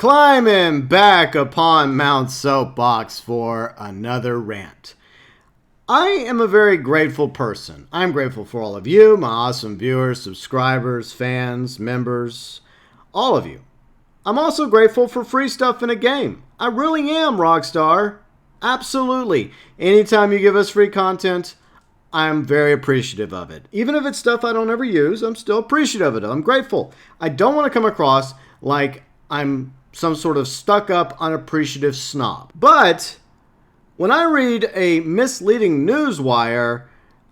Climbing back upon Mount Soapbox for another rant. I am a very grateful person. I'm grateful for all of you, my awesome viewers, subscribers, fans, members, all of you. I'm also grateful for free stuff in a game. I really am, Rockstar. Absolutely. Anytime you give us free content, I'm very appreciative of it. Even if it's stuff I don't ever use, I'm still appreciative of it. I'm grateful. I don't want to come across like I'm some sort of stuck-up, unappreciative snob. But when I read a misleading newswire,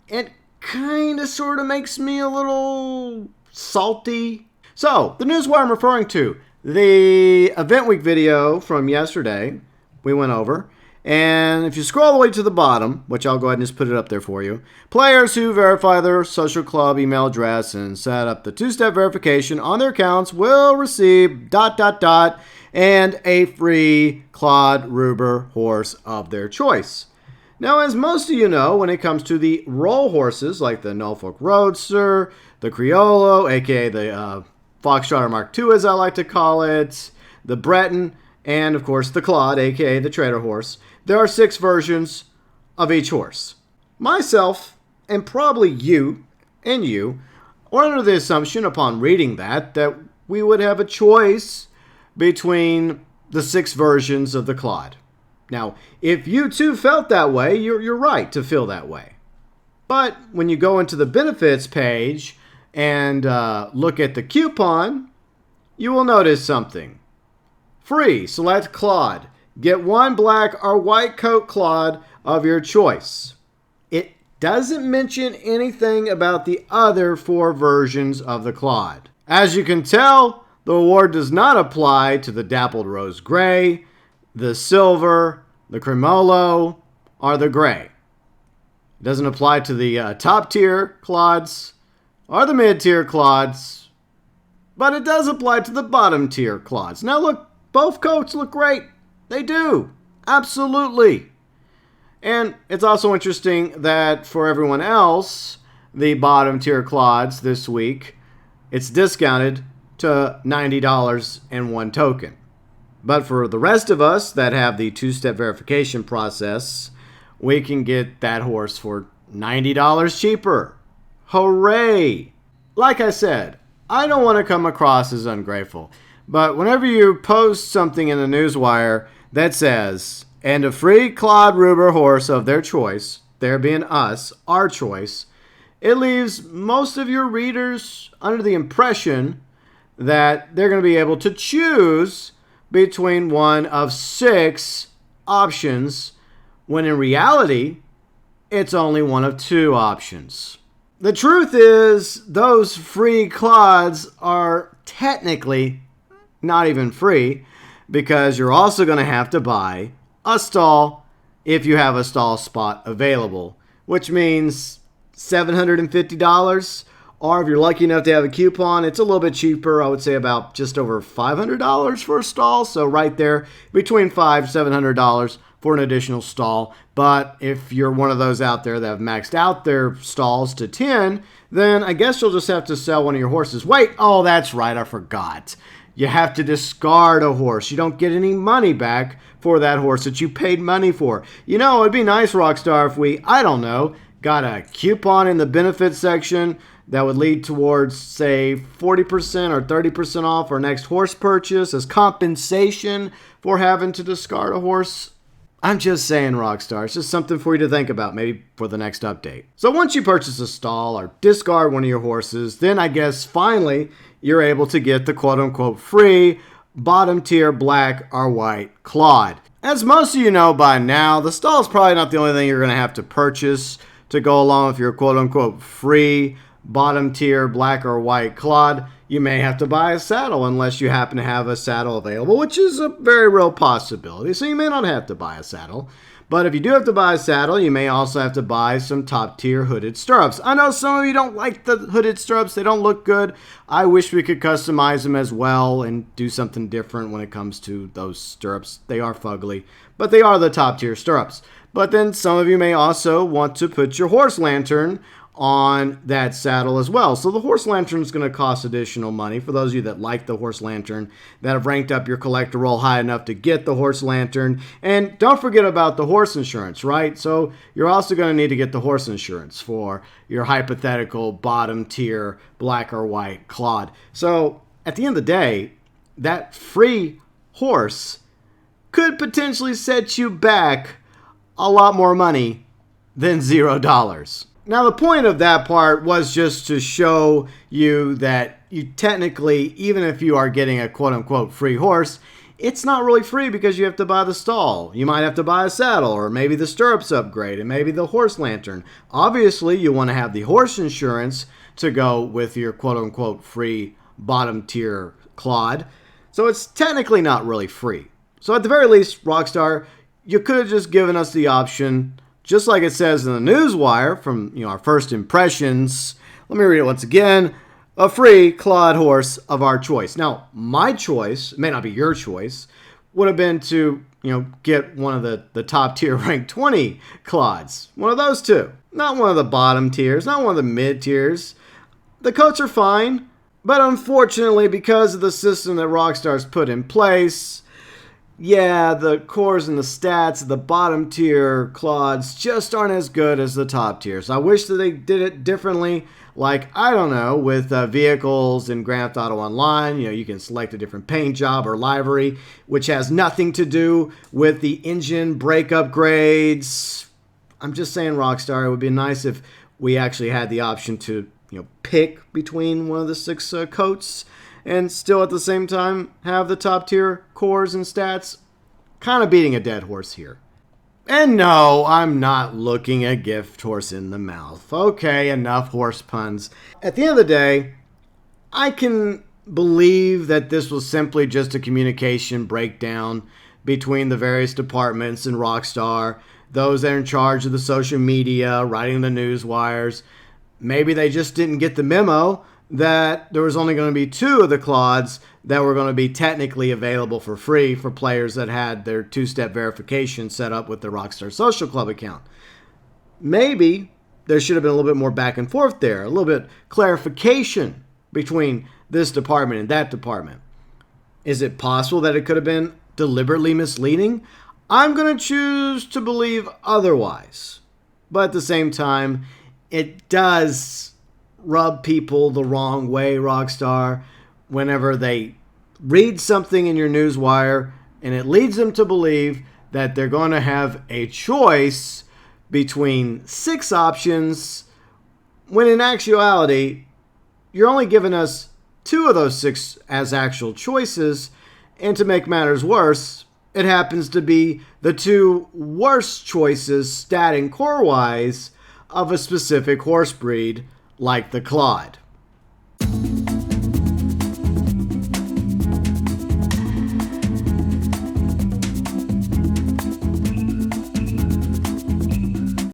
it kind of sort of makes me a little salty. So, the newswire I'm referring to, the Event Week video from yesterday, we went over. And if you scroll all the way to the bottom, which I'll go ahead and just put it up there for you, players who verify their social club email address and set up the two-step verification on their accounts will receive ... and a free Kladruber horse of their choice. Now, as most of you know, when it comes to the roll horses, like the Norfolk Roadster, the Criollo, aka the Foxtrotter Mark II, as I like to call it, the Breton, and of course the Clod, aka the trader horse, there are 6 versions of each horse. Myself, and probably you, are under the assumption upon reading that we would have a choice between the 6 versions of the Clod. Now, if you too felt that way, you're right to feel that way. But when you go into the benefits page and look at the coupon, you will notice something. Free, select Clod. Get 1 black or white coat Clod of your choice. It doesn't mention anything about the other 4 versions of the Clod. As you can tell, the award does not apply to the Dappled Rose Gray, the Silver, the Cremolo, or the Gray. It doesn't apply to the top tier Clods or the mid-tier Clods, but it does apply to the bottom tier Clods. Now look, both coats look great. They do. Absolutely. And it's also interesting that for everyone else, the bottom tier Clods this week, it's discounted to $90 and 1 token. But for the rest of us that have the 2-step verification process, we can get that horse for $90 cheaper. Hooray! Like I said, I don't want to come across as ungrateful, but whenever you post something in the newswire that says, and a free Kladruber horse of their choice, there being us, our choice, it leaves most of your readers under the impression that they're going to be able to choose between one of 6 options, when in reality, it's only one of 2 options. The truth is, those free Clods are technically not even free, because you're also going to have to buy a stall if you have a stall spot available, which means $750, or if you're lucky enough to have a coupon, it's a little bit cheaper. I would say about just over $500 for a stall, so right there between $500–700 for an additional stall. But if you're one of those out there that have maxed out their stalls to 10, then I guess you'll just have to sell one of your horses. Wait, oh, that's right, I forgot. You have to discard a horse. You don't get any money back for that horse that you paid money for. You know, it'd be nice, Rockstar, if we, I don't know, got a coupon in the benefits section that would lead towards, say, 40% or 30% off our next horse purchase as compensation for having to discard a horse. I'm just saying, Rockstar, it's just something for you to think about, maybe for the next update. So once you purchase a stall or discard one of your horses, then I guess finally you're able to get the quote-unquote free bottom tier black or white Clod. As most of you know by now, the stall is probably not the only thing you're going to have to purchase to go along with your quote-unquote free bottom tier black or white Clod. You may have to buy a saddle unless you happen to have a saddle available, which is a very real possibility. So you may not have to buy a saddle. But if you do have to buy a saddle, you may also have to buy some top tier hooded stirrups. I know some of you don't like the hooded stirrups. They don't look good. I wish we could customize them as well and do something different when it comes to those stirrups. They are fugly, but they are the top tier stirrups. But then some of you may also want to put your horse lantern on that saddle as well. So the horse lantern is going to cost additional money for those of you that like the horse lantern, that have ranked up your collector roll high enough to get the horse lantern. And don't forget about the horse insurance, right? So you're also going to need to get the horse insurance for your hypothetical bottom tier black or white clod. So at the end of the day, that free horse could potentially set you back a lot more money than $0. Now, the point of that part was just to show you that you technically, even if you are getting a quote-unquote free horse, it's not really free because you have to buy the stall. You might have to buy a saddle or maybe the stirrups upgrade and maybe the horse lantern. Obviously, you want to have the horse insurance to go with your quote-unquote free bottom tier clod. So it's technically not really free. So at the very least, Rockstar, you could have just given us the option, just like it says in the newswire from our first impressions. Let me read it once again. A free clod horse of our choice. Now, my choice, it may not be your choice, would have been to get one of the top tier rank 20 clods. One of those two. Not one of the bottom tiers, not one of the mid tiers. The coats are fine, but unfortunately, because of the system that Rockstar's put in place, yeah, the cores and the stats of the bottom tier clods just aren't as good as the top tiers. I wish that they did it differently. Like, I don't know, with vehicles in Grand Theft Auto Online, you can select a different paint job or livery, which has nothing to do with the engine brake upgrades. I'm just saying, Rockstar, it would be nice if we actually had the option to, pick between one of the 6 coats and still at the same time have the top tier cores and stats. Kind of beating a dead horse here. And no, I'm not looking a gift horse in the mouth. Okay, enough horse puns. At the end of the day, I can believe that this was simply just a communication breakdown between the various departments in Rockstar, those that are in charge of the social media, writing the news wires. Maybe they just didn't get the memo that there was only going to be 2 of the clods that were going to be technically available for free for players that had their 2-step verification set up with the Rockstar Social Club account. Maybe there should have been a little bit more back and forth there, a little bit clarification between this department and that department. Is it possible that it could have been deliberately misleading? I'm going to choose to believe otherwise. But at the same time, it does rub people the wrong way, Rockstar, whenever they read something in your newswire and it leads them to believe that they're going to have a choice between 6 options, when in actuality, you're only giving us 2 of those 6 as actual choices, and to make matters worse, it happens to be the 2 worst choices stat and core-wise of a specific horse breed, like the clod.